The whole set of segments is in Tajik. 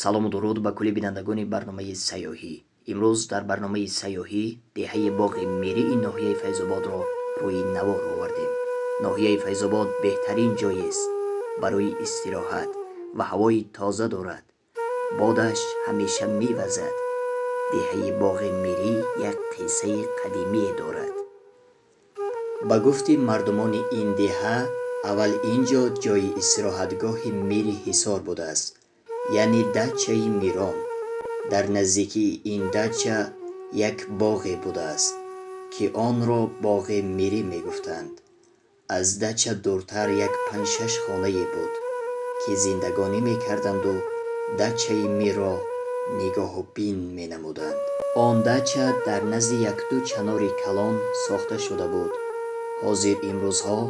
салому дуруд ба кулли бинандагони барномаи сайёҳӣ. имрӯз дар барномаи сайёҳӣ деҳаи боғи мирии ноҳияи Файзободро рӯи навор овардем. ноҳияи Файзобод беҳтарин ҷойест барои истироҳат ва ҳавои тоза дорад. бодаш ҳамеша мевазад. деҳаи боғи мирӣ як қиссаи қадимие дорад. ба гуфти мардумони ин деҳа, аввал ин ҷо ҷойи истироҳатгоҳи мири ҳисор будааст, яъне дачаи мирон. дар наздикии ин дача як боғе будааст, ки онро боғи мирӣ мегуфтанд. аз дача дуртар як 5-6 хонае буд, ки зиндагонӣ мекарданду дачаи мирро нигоҳубин менамуданд. он дача дар назди 1-2 чанори калон сохта шуда буд. ҳозир имрӯзҳо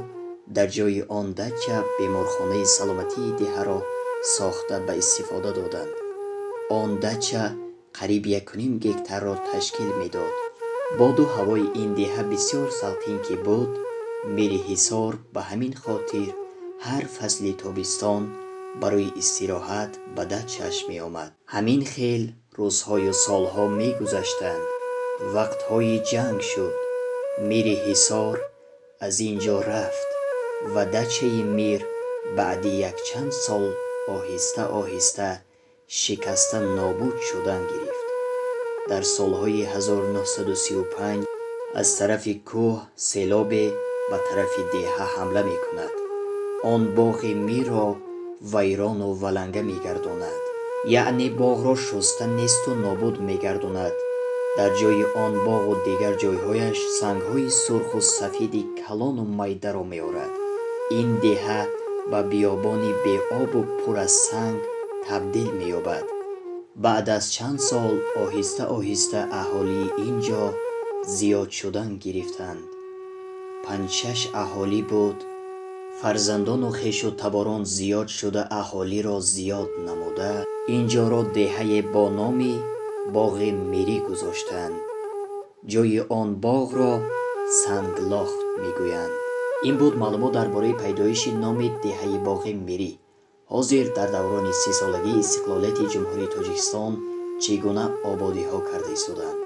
дар ҷойи он дача беморхонаи саломатии деҳаро сохта ба истифода доданд. он дача қариб 1.5 гектарро ташкил медод. боду ҳавои ин деҳа бисёр салқин ки буд, мири ҳисор ба ҳамин хотир ҳар фасли тобистон барои истироҳат ба дачааш меомад. ҳамин хел рӯзҳою солҳо мегузаштанд. вақтҳои ҷанг шуд. мири ҳисор аз ин ҷо рафт ва дачаи мир баъди якчанд сол оҳиста оҳиста шикаста нобуд шудан гирифт. дар солҳои 1935 аз тарафи кӯҳ селобе ба тарафи деҳа ҳамла мекунад. он боғи мирро вайрону валанга мегардонад, яъне боғро шуста несту нобуд мегардонад. дар ҷойи он боғу дигар ҷойҳояш сангҳои сурху сафеди калону майдаро меорад. ин деҳа ба биёбони беобу пур аз санг табдил меёбад. баъд аз чанд сол оҳиста оҳиста аҳолии ин ҷо зиёд шудан гирифтанд. 5-6 аҳолӣ буд. фарзандону хешу таборон зиёд шуда аҳолиро зиёд намуда, ин ҷоро деҳае бо номи боғи мирӣ гузоштанд. ҷойи он боғро санглохт мегӯянд. ин буд маълумот дар бораи пайдоиши номи деҳаи боғи мирӣ. ҳозир дар даврони 30-солагии истиқлолияти ҷумҳурии Тоҷикистон чӣ гуна ободиҳо карда истоданд.